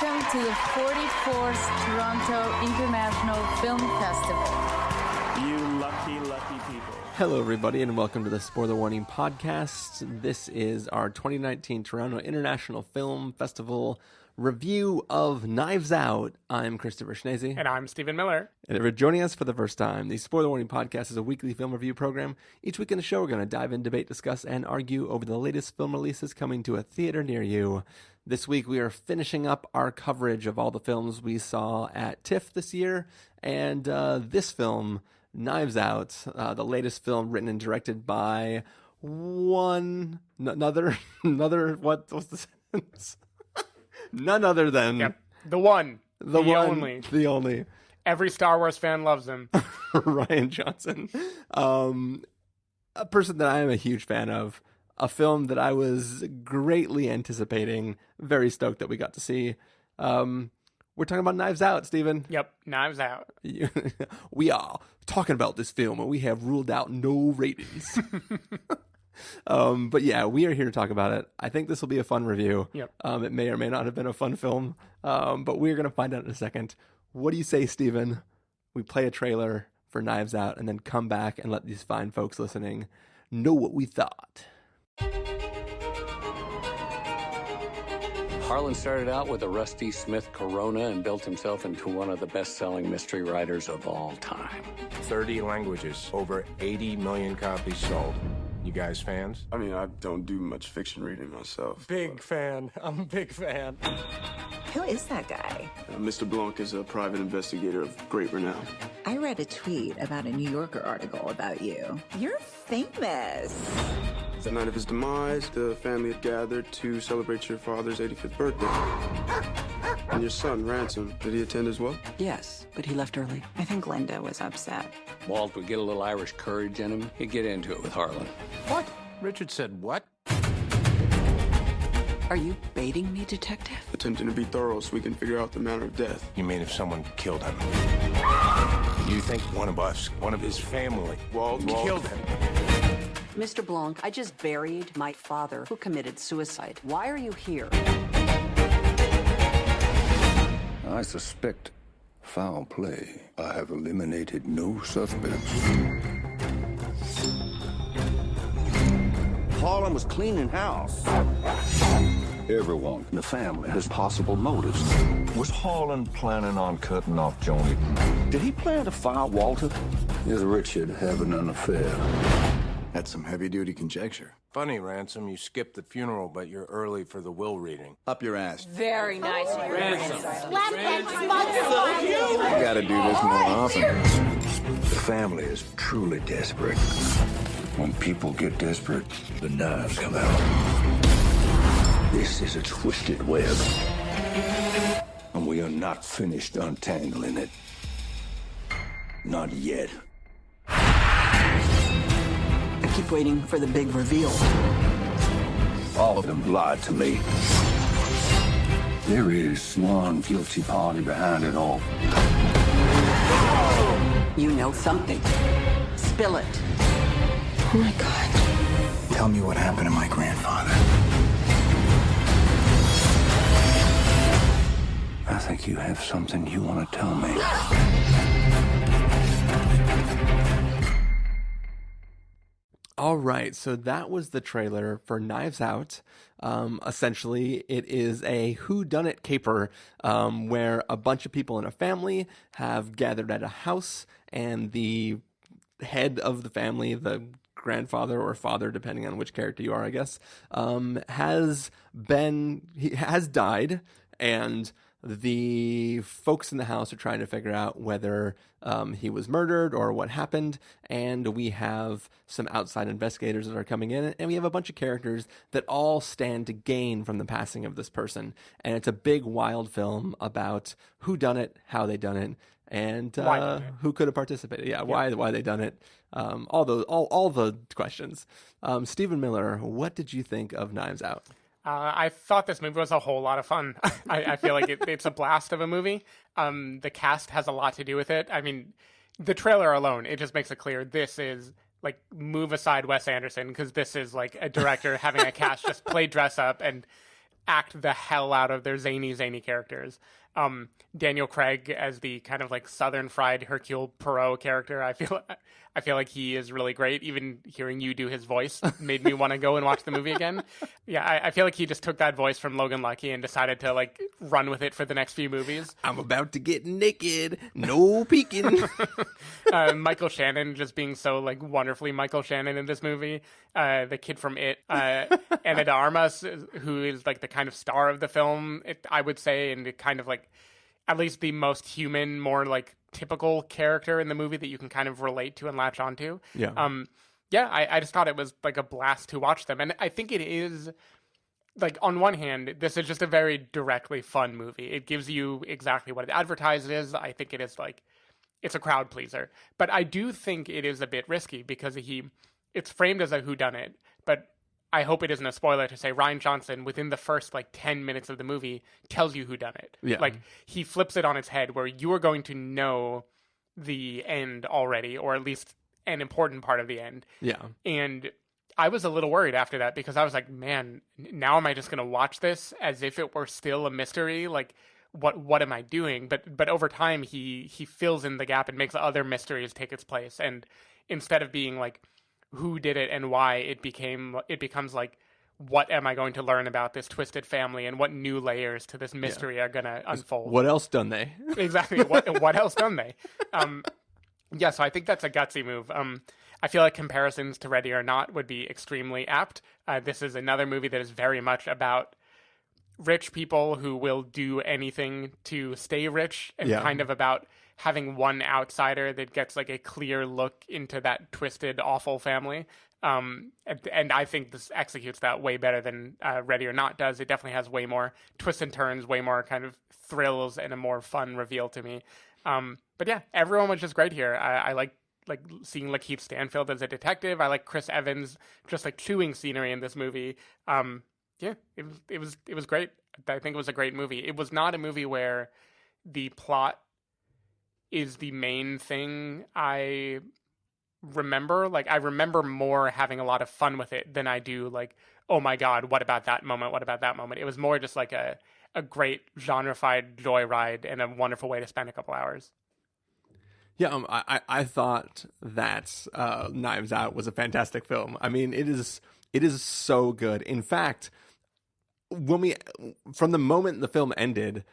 Welcome to the 44th Toronto International Film Festival. You lucky, lucky people. Hello, everybody, and welcome to the Spoiler Warning Podcast. This is our 2019 Toronto International Film Festival review of Knives Out. I'm Christopher Schnese. And I'm Stephen Miller. And if you're joining us for the first time, the Spoiler Warning Podcast is a weekly film review program. Each week in the show, we're going to dive in, debate, discuss, and argue over the latest film releases coming to a theater near you. This week, we are finishing up our coverage of all the films we saw at TIFF this year. And this film, Knives Out, the latest film written and directed by what's the sentence? None other than the one, the only. Every Star Wars fan loves him. Rian Johnson, a person that I am a huge fan of, a film that I was greatly anticipating, very stoked that we got to see. We're talking about Knives Out, Stephen. Yep, Knives Out. We are talking about this film, and we have ruled out no ratings. But yeah, we are here to talk about it. I think this will be a fun review. Yep. It may or may not have been a fun film, but we're going to find out in a second. What do you say, Stephen? We play a trailer for Knives Out and then come back and let these fine folks listening know what we thought. Harlan started out with a Rusty Smith Corona and built himself into one of the best-selling mystery writers of all time. 30 languages, over 80 million copies sold. You guys fans? I mean, I don't do much fiction reading myself. Big fan. I'm a big fan. Who is that guy? Mr. Blanc is a private investigator of great renown. I read a tweet about a New Yorker article about you. You're famous. The night of his demise, the family had gathered to celebrate your father's 85th birthday. And your son, Ransom, did he attend as well? Yes, but he left early. I think Linda was upset. Walt would get a little Irish courage in him. He'd get into it with Harlan. What? Richard said what? Are you baiting me, detective? Attempting to be thorough so we can figure out the manner of death. You mean if someone killed him? You think one of us, one of his family, Walt. killed him? Mr. Blanc, I just buried my father who committed suicide. Why are you here? I suspect foul play. I have eliminated no suspects. Harlan was cleaning house. Everyone in the family has possible motives. Was Harlan planning on cutting off Joni? Did he plan to fire Walter? Is Richard having an affair? That's some heavy-duty conjecture. Funny, Ransom, you skipped the funeral, but you're early for the will reading. Up your ass. Very nice. You gotta do this more often. The family is truly desperate. When people get desperate, the knives come out. This is a twisted web. And we are not finished untangling it. Not yet. I keep waiting for the big reveal. All of them lied to me. There is one guilty party behind it all. You know something. Spill it. Oh my God. Tell me what happened to my grandfather. I think you have something you want to tell me. All right, so that was the trailer for Knives Out. Essentially, it is a whodunit caper where a bunch of people in a family have gathered at a house, and the head of the family, the grandfather or father, depending on which character you are, I guess, has died, and the folks in the house are trying to figure out whether he was murdered or what happened, and we have some outside investigators that are coming in, and we have a bunch of characters that all stand to gain from the passing of this person. And it's a big, wild film about who done it, how they done it, and who could have participated. Yeah, why they done it. All the questions. Stephen Miller, what did you think of Knives Out? I thought this movie was a whole lot of fun. I feel like it's a blast of a movie. The cast has a lot to do with it. I mean, the trailer alone, it just makes it clear this is like, move aside Wes Anderson, because this is like a director having a cast just play dress up. And act the hell out of their zany characters. Daniel Craig as the kind of like Southern fried Hercule Poirot character, I feel like he is really great. Even hearing you do his voice made me want to go and watch the movie again. Yeah, I feel like he just took that voice from Logan Lucky and decided to like run with it for the next few movies. I'm about to get naked, no peeking. Michael Shannon just being so like wonderfully Michael Shannon in this movie. The kid from It, Ana de Armas, who is like the kind of star of the film, I would say, and kind of like at least the most human, more like typical character in the movie that you can kind of relate to and latch onto. Yeah. I just thought it was like a blast to watch them. And I think it is, like, on one hand, this is just a very directly fun movie. It gives you exactly what it advertises. I think it is like, it's a crowd pleaser. But I do think it is a bit risky because it's framed as a whodunit, but I hope it isn't a spoiler to say Rian Johnson, within the first like 10 minutes of the movie, tells you who done it. Yeah. Like, he flips it on its head where you are going to know the end already, or at least an important part of the end. Yeah. And I was a little worried after that because I was like, man, now am I just going to watch this as if it were still a mystery? Like, what am I doing? But over time, he fills in the gap and makes other mysteries take its place. And instead of being like, who did it and why, it becomes like, what am I going to learn about this twisted family and what new layers to this mystery are going to unfold? What else done they? Exactly. What else done they? Yeah, so I think that's a gutsy move. I feel like comparisons to Ready or Not would be extremely apt. This is another movie that is very much about rich people who will do anything to stay rich, and kind of about having one outsider that gets like a clear look into that twisted, awful family. And I think this executes that way better than Ready or Not does. It definitely has way more twists and turns, way more kind of thrills, and a more fun reveal to me. But yeah, everyone was just great here. I like seeing Lakeith Stanfield as a detective. I like Chris Evans just like chewing scenery in this movie. Yeah, it was great. I think it was a great movie. It was not a movie where the plot is the main thing I remember. Like, I remember more having a lot of fun with it than I do like, oh my God, what about that moment? What about that moment? It was more just like a great genre-fied joyride and a wonderful way to spend a couple hours. Yeah, I thought that Knives Out was a fantastic film. I mean, it is so good. In fact, from the moment the film ended,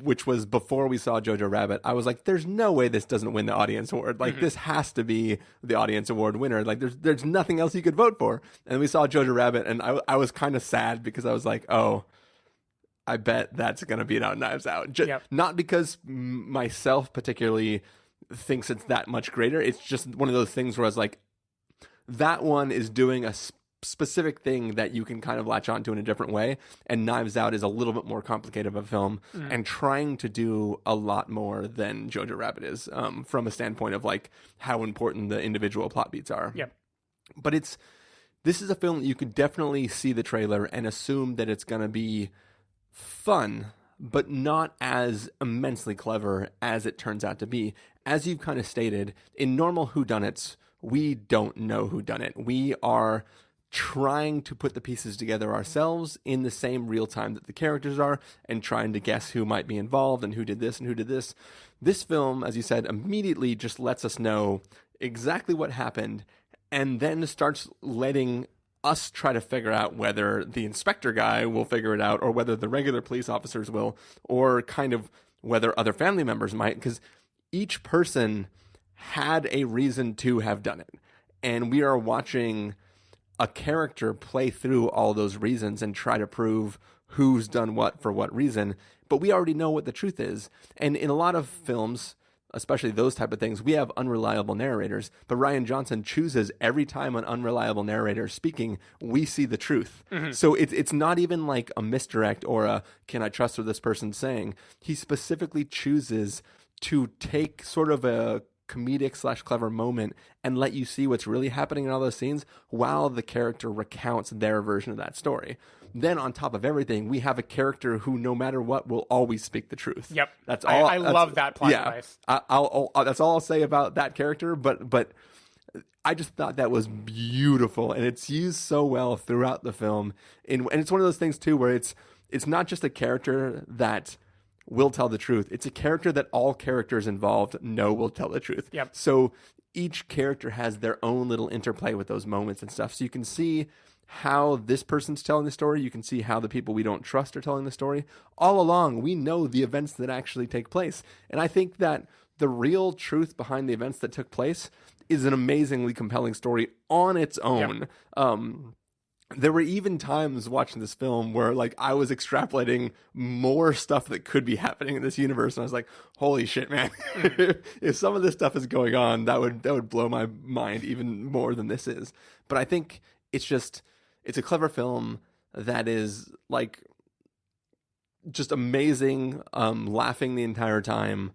which was before we saw Jojo Rabbit, I was like, there's no way this doesn't win the audience award. Like, this has to be the audience award winner. Like, there's nothing else you could vote for. And we saw Jojo Rabbit, and I was kind of sad because I was like, oh, I bet that's going to beat out Knives Out. Not because myself particularly thinks it's that much greater. It's just one of those things where I was like, that one is doing a specific thing that you can kind of latch onto in a different way, and Knives Out is a little bit more complicated of a film and trying to do a lot more than Jojo Rabbit is, from a standpoint of like how important the individual plot beats are. But this is a film that you could definitely see the trailer and assume that it's going to be fun, but not as immensely clever as it turns out to be. As you've kind of stated, in normal whodunits, we don't know who done it. We are trying to put the pieces together ourselves in the same real time that the characters are, and trying to guess who might be involved and who did this and who did this. This film, as you said, immediately just lets us know exactly what happened, and then starts letting us try to figure out whether the inspector guy will figure it out, or whether the regular police officers will, or kind of whether other family members might, because each person had a reason to have done it. And we are watching a character play through all those reasons and try to prove who's done what for what reason. But we already know what the truth is. And in a lot of films, especially those type of things, we have unreliable narrators. But Rian Johnson chooses every time an unreliable narrator is speaking, we see the truth. So it's not even like a misdirect or a, can I trust what this person's saying? He specifically chooses to take sort of a comedic / clever moment and let you see what's really happening in all those scenes while the character recounts their version of that story. Then on top of everything, we have a character who, no matter what, will always speak the truth. That's all. I love that plot device. That's all I'll say about that character. But I just thought that was beautiful, and it's used so well throughout the film. And it's one of those things too where it's not just a character that will tell the truth. It's a character that all characters involved know will tell the truth. Yep. So each character has their own little interplay with those moments and stuff. So you can see how this person's telling the story. You can see how the people we don't trust are telling the story. All along, we know the events that actually take place. And I think that the real truth behind the events that took place is an amazingly compelling story on its own. Yep. There were even times watching this film where like I was extrapolating more stuff that could be happening in this universe, and I was like, "Holy shit, man! If some of this stuff is going on, that would blow my mind even more than this is." But I think it's a clever film that is like just amazing, laughing the entire time,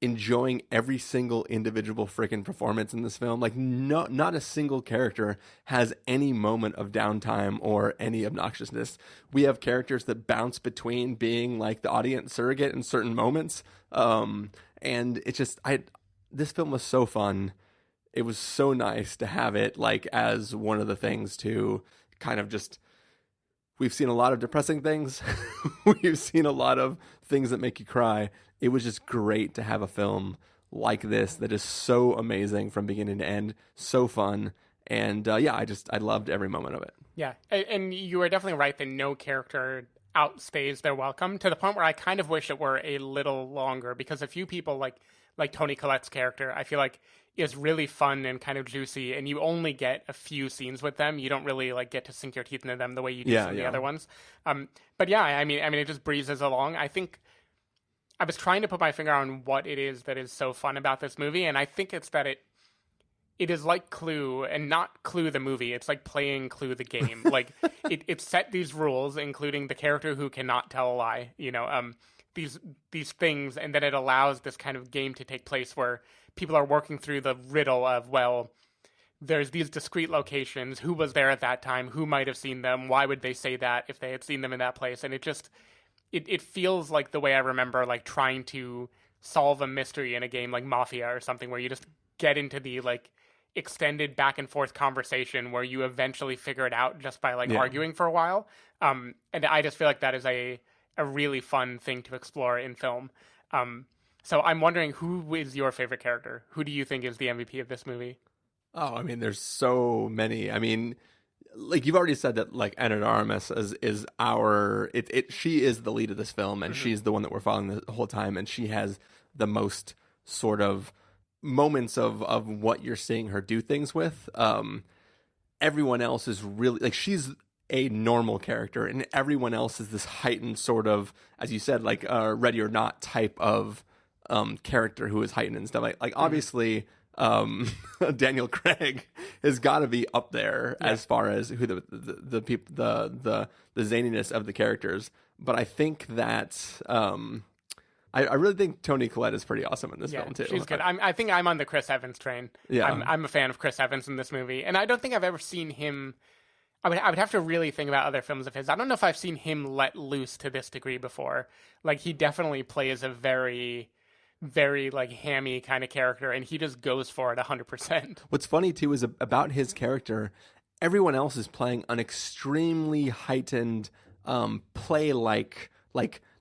enjoying every single individual freaking performance in this film. Like not a single character has any moment of downtime or any obnoxiousness. We have characters that bounce between being like the audience surrogate in certain moments. And it's just, this film was so fun. It was so nice to have it like as one of the things to kind of just, we've seen a lot of depressing things. We've seen a lot of things that make you cry. It was just great to have a film like this that is so amazing from beginning to end, so fun. And I loved every moment of it. Yeah, and you are definitely right that no character outstays their welcome, to the point where I kind of wish it were a little longer, because a few people like Toni Collette's character, I feel like is really fun and kind of juicy, and you only get a few scenes with them. You don't really like get to sink your teeth into them the way you do some of the other ones. But yeah, I mean, it just breezes along. I think I was trying to put my finger on what it is that is so fun about this movie, and I think it's that it is like Clue, and not Clue the movie. It's like playing Clue the game. Like it set these rules, including the character who cannot tell a lie. These things, and then it allows this kind of game to take place where people are working through the riddle of, well, there's these discrete locations. Who was there at that time? Who might have seen them? Why would they say that if they had seen them in that place? And it just it feels like the way I remember like trying to solve a mystery in a game like Mafia or something, where you just get into the like extended back and forth conversation where you eventually figure it out just by like arguing for a while. And I just feel like that is a really fun thing to explore in film. So I'm wondering, who is your favorite character? Who do you think is the MVP of this movie? Oh, I mean, there's so many. I mean, like you've already said that like Armas is our she is the lead of this film, and she's the one that we're following the whole time, and she has the most sort of moments of what you're seeing her do things with. Everyone else is really like, she's a normal character, and everyone else is this heightened sort of, as you said, like Ready or Not type of character who is heightened and stuff. Like obviously Daniel Craig has got to be up there as far as who the people, the zaniness of the characters. But I think that I really think Toni Collette is pretty awesome in this film too. She's good. I think I'm on the Chris Evans train. Yeah, I'm a fan of Chris Evans in this movie, and I don't think I've ever seen him. I would have to really think about other films of his. I don't know if I've seen him let loose to this degree before. Like, he definitely plays a very, very like hammy kind of character, and he just goes for it 100%. What's funny too is about his character, everyone else is playing an extremely heightened play like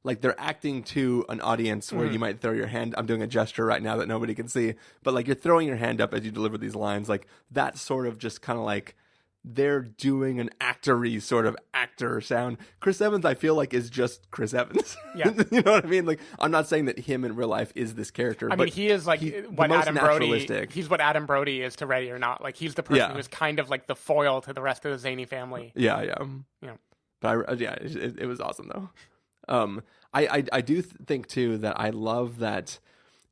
they're acting to an audience where you might throw your hand. I'm doing a gesture right now that nobody can see, but like you're throwing your hand up as you deliver these lines. Like that sort of just kind of like they're doing an actor-y sort of actor sound. Chris Evans, I feel like, is just Chris Evans. Yeah. You know what I mean? Like, I'm not saying that him in real life is this character. I mean, he is like what Adam Brody. He's what Adam Brody is to Ready or Not. Like, he's the person who's kind of like the foil to the rest of the zany family. Yeah. But it was awesome though. I do think too that I love that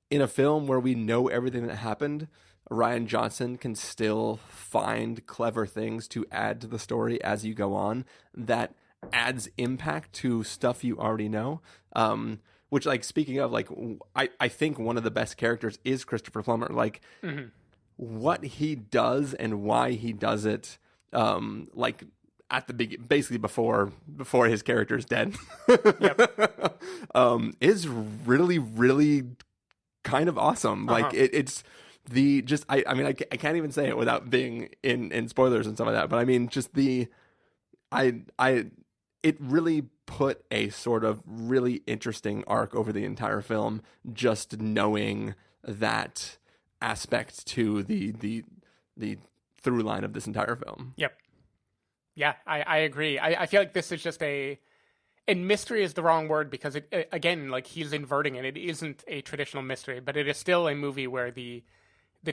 in a film where we know everything that happened, Rian Johnson can still find clever things to add to the story as you go on that adds impact to stuff you already know. Which, like, speaking of, like, I think one of the best characters is Christopher Plummer. Like, what he does and why he does it, like, at the beginning, basically before his character's dead, is really, really kind of awesome. Like, it's I mean, I can't even say it without being in spoilers and stuff like that. But I mean, just it really put a sort of really interesting arc over the entire film, just knowing that aspect to the through line of this entire film. Yep. Yeah, I agree. I feel like this is just and mystery is the wrong word because it again, like he's inverting it. It isn't a traditional mystery, but it is still a movie where the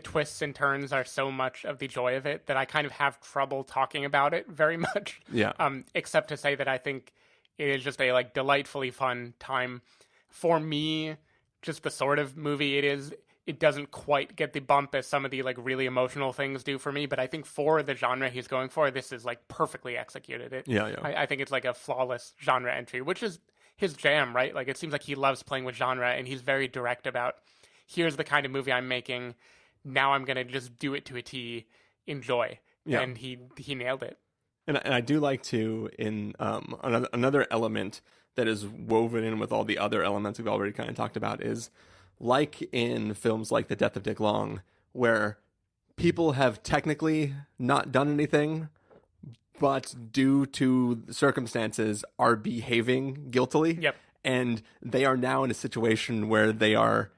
twists and turns are so much of the joy of it that I kind of have trouble talking about it very much. Yeah. Except to say that I think it is just a like delightfully fun time for me. Just the sort of movie it is. It doesn't quite get the bump as some of the like really emotional things do for me, but I think for the genre he's going for, this is like perfectly executed. I think it's like a flawless genre entry, which is his jam, right? Like it seems like he loves playing with genre, and he's very direct about here's the kind of movie I'm making. Now I'm gonna just do it to a T, enjoy, and he nailed it. And I do like to in another element that is woven in with all the other elements we've already kind of talked about is. Like in films like The Death of Dick Long, where people have technically not done anything, but due to circumstances are behaving guiltily. Yep. And they are now in a situation where they are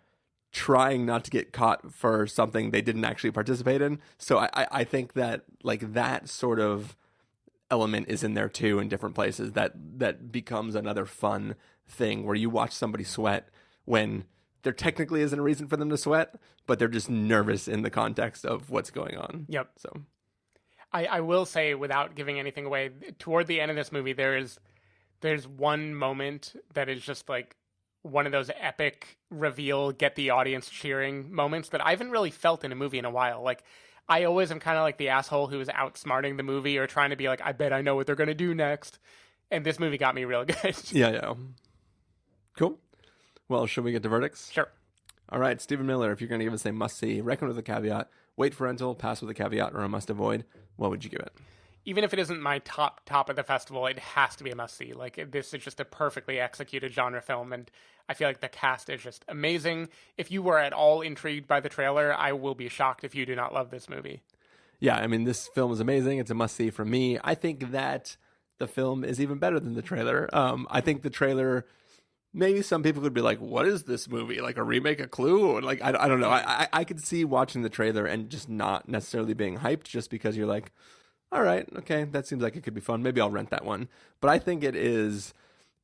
trying not to get caught for something they didn't actually participate in. So I think that like that sort of element is in there too in different places that becomes another fun thing where you watch somebody sweat when there technically isn't a reason for them to sweat, but they're just nervous in the context of what's going on. Yep. So I will say, without giving anything away, toward the end of this movie, there's one moment that is just like one of those epic reveal, get the audience cheering moments that I haven't really felt in a movie in a while. Like, I always am kind of like the asshole who is outsmarting the movie or trying to be like, I bet I know what they're going to do next. And this movie got me real good. Yeah. Cool. Well, should we get to verdicts? Sure. All right, Stephen Miller, if you're going to give us a must-see, recommend with a caveat, wait for rental, pass with a caveat, or a must-avoid, what would you give it? Even if it isn't my top of the festival, it has to be a must-see. Like, this is just a perfectly executed genre film, and I feel like the cast is just amazing. If you were at all intrigued by the trailer, I will be shocked if you do not love this movie. Yeah, I mean, this film is amazing. It's a must-see for me. I think that the film is even better than the trailer. I think the trailer... Maybe some people could be like, what is this movie? Like a remake of Clue? Or like, I don't know. I could see watching the trailer and just not necessarily being hyped just because you're like, all right, okay, that seems like it could be fun. Maybe I'll rent that one. But I think it is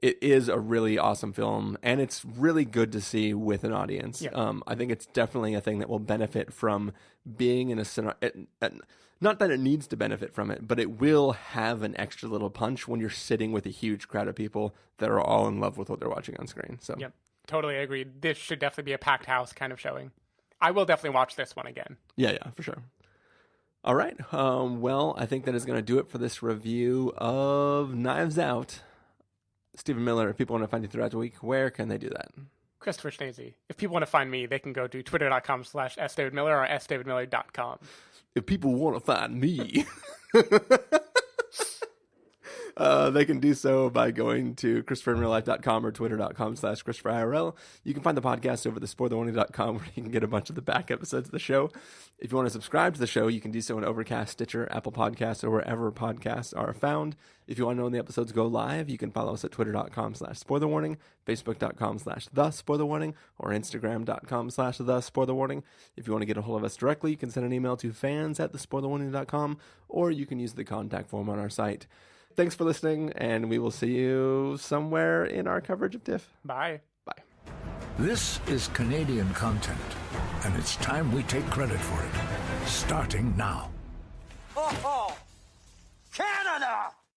a really awesome film, and it's really good to see with an audience. Yeah. I think it's definitely a thing that will benefit from being in a not that it needs to benefit from it, but it will have an extra little punch when you're sitting with a huge crowd of people that are all in love with what they're watching on screen. So, yep, totally agree. This should definitely be a packed house kind of showing. I will definitely watch this one again. Yeah, for sure. All right. Well, I think that is going to do it for this review of Knives Out. Stephen Miller, if people want to find you throughout the week, where can they do that? Christopher Schnese. If people want to find me, they can go to twitter.com/sdavidmiller or sdavidmiller.com. If people want to find me, they can do so by going to ChristopherInRealLife.com or twitter.com/ChristopherIRL. You can find the podcast over at thespoilerwarning.com where you can get a bunch of the back episodes of the show. If you want to subscribe to the show, you can do so on Overcast, Stitcher, Apple Podcasts, or wherever podcasts are found. If you want to know when the episodes go live, you can follow us at twitter.com/spoilerwarning, facebook.com/thespoilerwarning, or instagram.com/thespoilerwarning. If you want to get a hold of us directly, you can send an email to fans@thespoilerwarning.com, or you can use the contact form on our site. Thanks for listening, and we will see you somewhere in our coverage of TIFF. Bye. Bye. This is Canadian content, and it's time we take credit for it. Starting now. Oh, Canada!